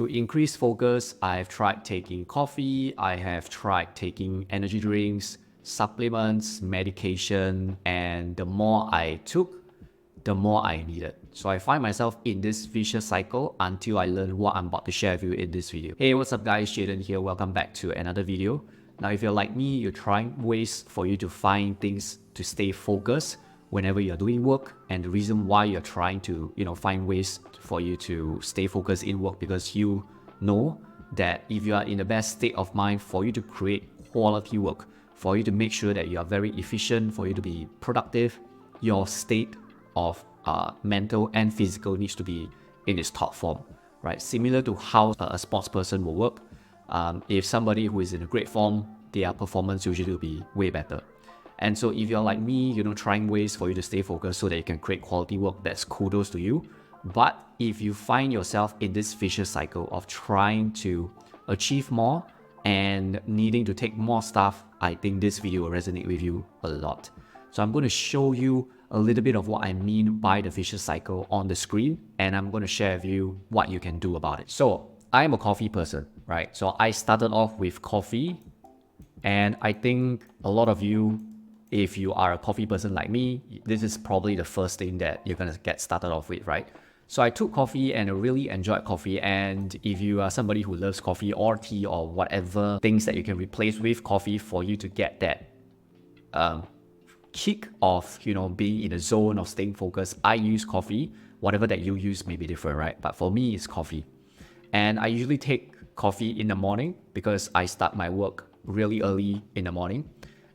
to increase focus, I've tried taking coffee, I have tried taking energy drinks, supplements, medication, and the more I took, the more I needed. So I find myself in this vicious cycle until I learn what I'm about to share with you in this video. Hey, what's up guys, Jaden here. Welcome back to another video. Now, if you're like me, you're trying ways for you to find things to stay focused whenever you're doing work. And the reason why you're trying to, find ways for you to stay focused in work, because you know that if you are in the best state of mind for you to create quality work, for you to make sure that you are very efficient, for you to be productive, your state of mental and physical needs to be in its top form, right? Similar to how a sports person will work. If somebody who is in a great form, their performance usually will be way better. And so if you're like me, trying ways for you to stay focused so that you can create quality work, that's kudos to you. But if you find yourself in this vicious cycle of trying to achieve more and needing to take more stuff, I think this video will resonate with you a lot. So I'm going to show you a little bit of what I mean by the vicious cycle on the screen, and I'm going to share with you what you can do about it. So I'm a coffee person, right? So I started off with coffee, and I think a lot of you, if you are a coffee person like me, this is probably the first thing that you're going to get started off with, right? So I took coffee and I really enjoyed coffee. And if you are somebody who loves coffee or tea or whatever things that you can replace with coffee for you to get that kick of being in the zone of staying focused, I use coffee. Whatever that you use may be different, right? But for me, it's coffee. And I usually take coffee in the morning because I start my work really early in the morning.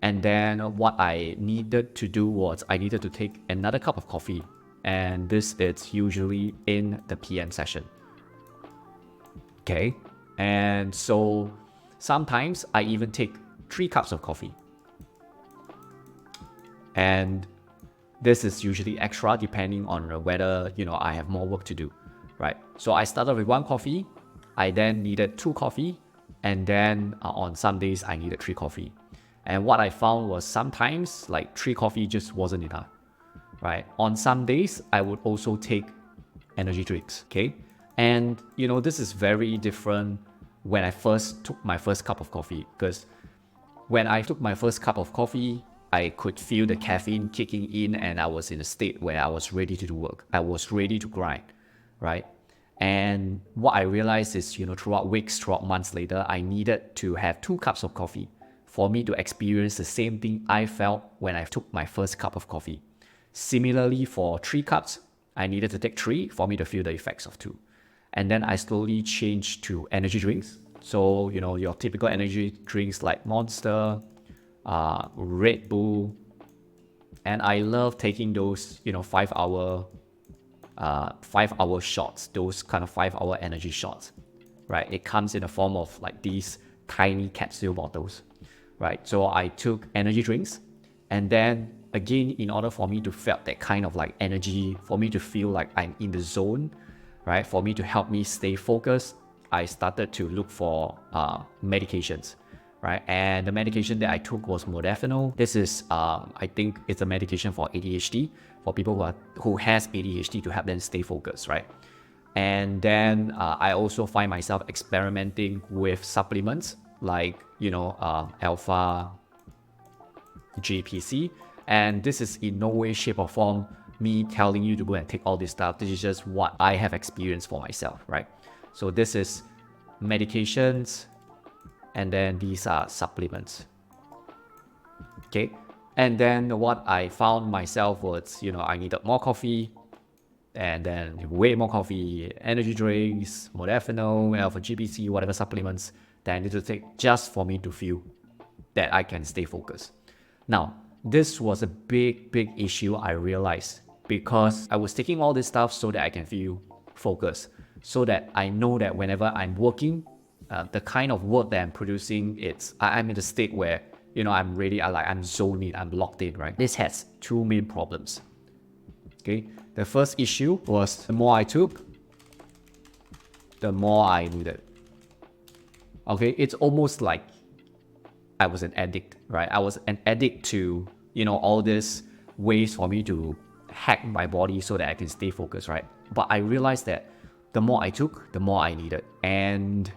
And then what I needed to do was I needed to take another cup of coffee. And this is usually in the PM session. Okay. And so sometimes I even take 3 cups of coffee. And this is usually extra depending on whether, I have more work to do, right? So I started with 1 coffee. I then needed 2 coffee. And then on some days, I needed 3 coffee. And what I found was sometimes like 3 coffee just wasn't enough, right? On some days, I would also take energy drinks, okay? And, this is very different when I first took my first cup of coffee, because when I took my first cup of coffee, I could feel the caffeine kicking in and I was in a state where I was ready to do work. I was ready to grind, right? And what I realized is, throughout weeks, throughout months later, I needed to have 2 cups of coffee for me to experience the same thing I felt when I took my first cup of coffee. Similarly, for 3 cups, I needed to take 3 for me to feel the effects of 2. And then I slowly changed to energy drinks. So, your typical energy drinks like Monster, Red Bull, and I love taking those 5-hour shots, those kind of 5-hour energy shots, right? It comes in the form of like these tiny capsule bottles, right? So I took energy drinks, and then again, in order for me to feel that kind of like energy, for me to feel like I'm in the zone, right? For me to help me stay focused, I started to look for medications, right? And the medication that I took was modafinil. This is, I think it's a medication for ADHD, for people who has ADHD, to help them stay focused, right? And then I also find myself experimenting with supplements like, alpha GPC. And this is in no way, shape or form me telling you to go and take all this stuff. This is just what I have experienced for myself, right? So this is medications, and then these are supplements, okay? And then what I found myself was, I needed more coffee, and then way more coffee, energy drinks, modafinil, alpha GPC, whatever supplements that I need to take just for me to feel that I can stay focused. Now, this was a big issue I realized, because I was taking all this stuff so that I can feel focused, so that I know that whenever I'm working, the kind of work that I'm producing, I'm in a state where, I'm ready, I'm zoned in, I'm locked in, right? This has 2 main problems, okay? The first issue was the more I took, the more I needed, okay? It's almost like I was an addict, right? I was an addict to, all these ways for me to hack my body so that I can stay focused, right? But I realized that the more I took, the more I needed. And,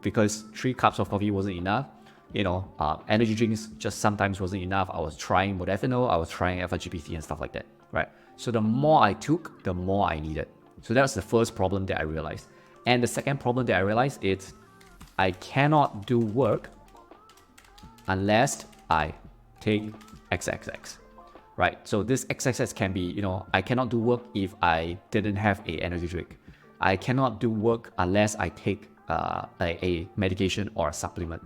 because 3 cups of coffee wasn't enough, energy drinks just sometimes wasn't enough. I was trying modafinil, I was trying alpha-GPT and stuff like that, right? So the more I took, the more I needed. So that's the first problem that I realized. And the second problem that I realized is I cannot do work unless I take XXX, right? So this XXX can be, I cannot do work if I didn't have a energy drink. I cannot do work unless I take a medication or a supplement,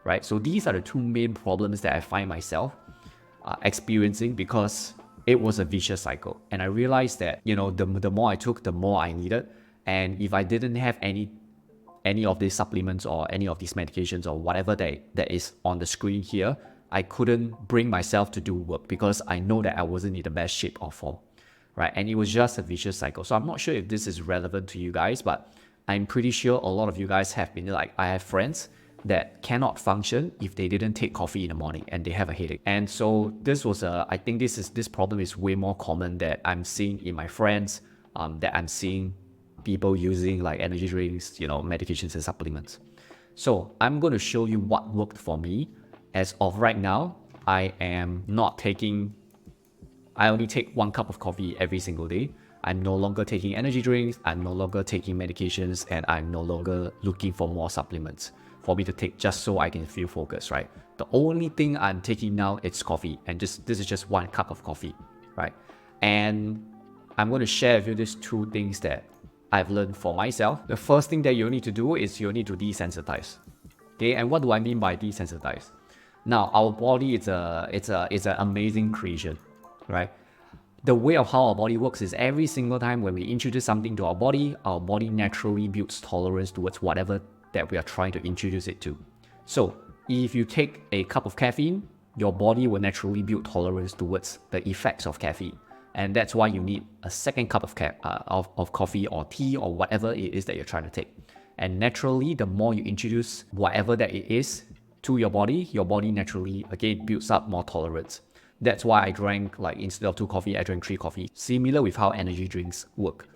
right? So these are the two main problems that I find myself experiencing because it was a vicious cycle. And I realized that, the more I took, the more I needed. And if I didn't have any of these supplements or any of these medications or whatever that is on the screen here, I couldn't bring myself to do work because I know that I wasn't in the best shape or form, right? And it was just a vicious cycle. So I'm not sure if this is relevant to you guys, but I'm pretty sure a lot of you guys have been like, I have friends that cannot function if they didn't take coffee in the morning and they have a headache. And so I think this problem is way more common that I'm seeing in my friends, that I'm seeing people using like energy drinks, medications and supplements. So I'm going to show you what worked for me. As of right now, I only take 1 cup of coffee every single day. I'm no longer taking energy drinks, I'm no longer taking medications, and I'm no longer looking for more supplements for me to take just so I can feel focused, right? The only thing I'm taking now is coffee, and this is just 1 cup of coffee, right? And I'm going to share with you these 2 things that I've learned for myself. The first thing that you need to do is you need to desensitize. Okay, and what do I mean by desensitize? Now, our body it's an amazing creation, right? The way of how our body works is every single time when we introduce something to our body naturally builds tolerance towards whatever that we are trying to introduce it to. So if you take a cup of caffeine, your body will naturally build tolerance towards the effects of caffeine. And that's why you need a second cup of coffee or tea or whatever it is that you're trying to take. And naturally, the more you introduce whatever that it is to your body naturally, again, builds up more tolerance. That's why I drank, like, instead of 2 coffee, I drank 3 coffee. Similar with how energy drinks work.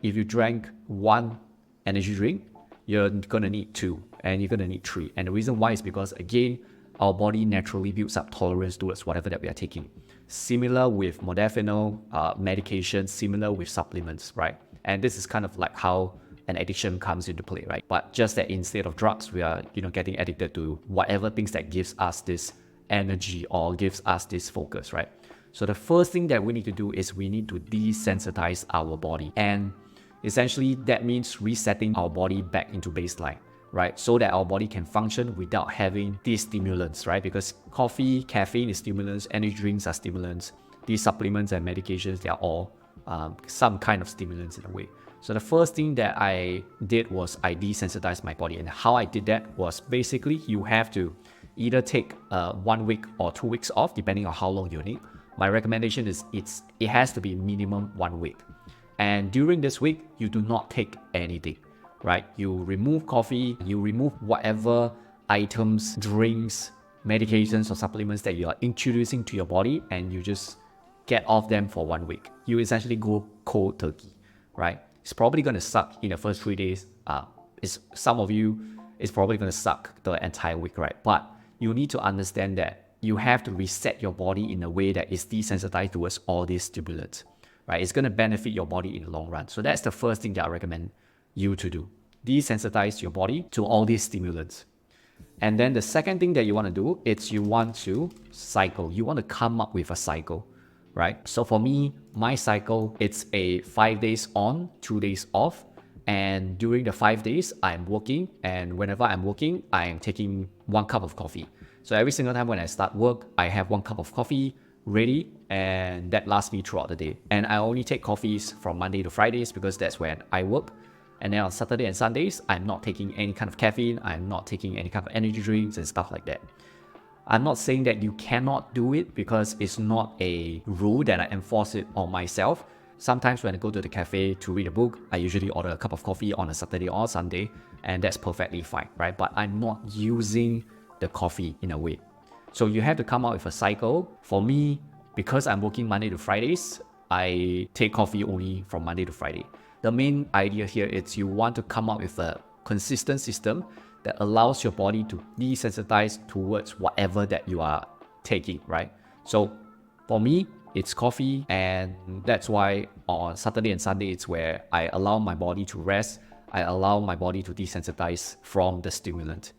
If you drank 1 energy drink, you're gonna need 2, and you're gonna need 3. And the reason why is because, again, our body naturally builds up tolerance towards whatever that we are taking. Similar with modafinil, medication, similar with supplements, right? And this is kind of like how an addiction comes into play, right? But just that instead of drugs, we are, getting addicted to whatever things that gives us this energy or gives us this focus, right? So the first thing that we need to do is we need to desensitize our body. And essentially that means resetting our body back into baseline, right? So that our body can function without having these stimulants, right? Because coffee, caffeine is stimulants, energy drinks are stimulants, these supplements and medications, they are all some kind of stimulants in a way. So the first thing that I did was I desensitized my body. And how I did that was basically you have to either take 1 week or 2 weeks off, depending on how long you need. My recommendation is it has to be minimum 1 week. And during this week, you do not take anything, right? You remove coffee, you remove whatever items, drinks, medications or supplements that you are introducing to your body, and you just get off them for 1 week. You essentially go cold turkey, right? It's probably going to suck in the first 3 days. Some of you, it's probably going to suck the entire week, right? But you need to understand that you have to reset your body in a way that is desensitized towards all these stimulants, right? It's going to benefit your body in the long run. So that's the first thing that I recommend you to do. Desensitize your body to all these stimulants. And then the second thing that you want to do is you want to cycle. You want to come up with a cycle, right? So for me, my cycle, it's a 5 days on, 2 days off. And during the 5 days, I'm working. And whenever I'm working, I'm taking 1 cup of coffee. So every single time when I start work, I have 1 cup of coffee ready, and that lasts me throughout the day. And I only take coffees from Monday to Fridays because that's when I work. And then on Saturday and Sundays, I'm not taking any kind of caffeine. I'm not taking any kind of energy drinks and stuff like that. I'm not saying that you cannot do it because it's not a rule that I enforce it on myself. Sometimes when I go to the cafe to read a book, I usually order a cup of coffee on a Saturday or Sunday, and that's perfectly fine, right? But I'm not using the coffee in a way. So you have to come up with a cycle. For me, because I'm working Monday to Fridays, I take coffee only from Monday to Friday. The main idea here is you want to come up with a consistent system that allows your body to desensitize towards whatever that you are taking, right? So for me, it's coffee, and that's why on Saturday and Sunday, it's where I allow my body to rest. I allow my body to desensitize from the stimulant,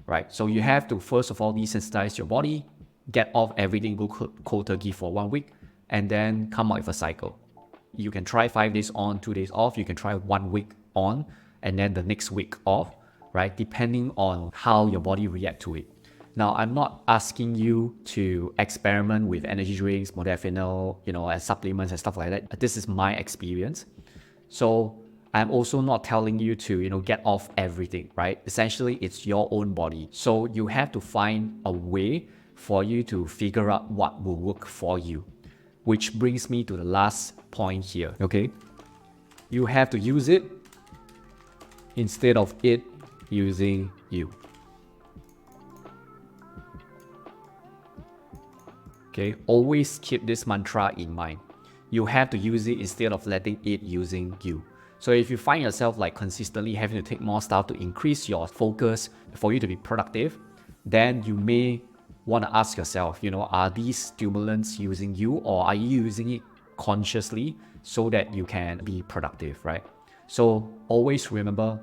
right? So you have to, first of all, desensitize your body, get off everything, go cold turkey for 1 week, and then come out with a cycle. You can try 5 days on, 2 days off. You can try 1 week on, and then the next week off, right? Depending on how your body react to it. Now, I'm not asking you to experiment with energy drinks, modafinil, as supplements and stuff like that. This is my experience. So I'm also not telling you to, get off everything, right? Essentially, it's your own body. So you have to find a way for you to figure out what will work for you. Which brings me to the last point here, okay? You have to use it instead of it using you. Okay, always keep this mantra in mind. You have to use it instead of letting it using you. So if you find yourself like consistently having to take more stuff to increase your focus for you to be productive, then you may want to ask yourself, are these stimulants using you, or are you using it consciously so that you can be productive, right? So always remember,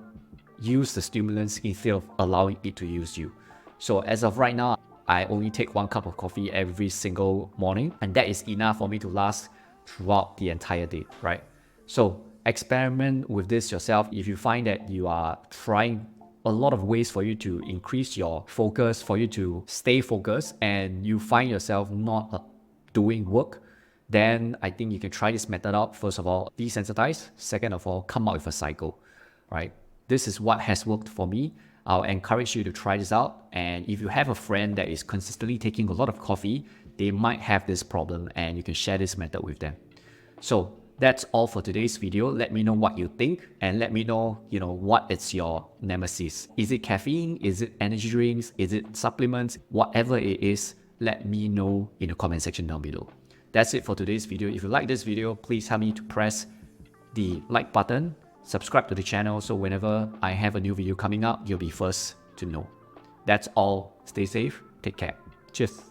use the stimulants instead of allowing it to use you. So as of right now, I only take 1 cup of coffee every single morning, and that is enough for me to last throughout the entire day, right? So experiment with this yourself. If you find that you are trying a lot of ways for you to increase your focus, for you to stay focused, and you find yourself not doing work, then I think you can try this method out. First of all, desensitize. Second of all, come up with a cycle, right? This is what has worked for me. I'll encourage you to try this out. And if you have a friend that is consistently taking a lot of coffee, they might have this problem, and you can share this method with them. So that's all for today's video. Let me know what you think, and let me know, what is your nemesis. Is it caffeine? Is it energy drinks? Is it supplements? Whatever it is, let me know in the comment section down below. That's it for today's video. If you like this video, please help me to press the like button, subscribe to the channel, so whenever I have a new video coming out, you'll be first to know. That's all. Stay safe. Take care. Cheers.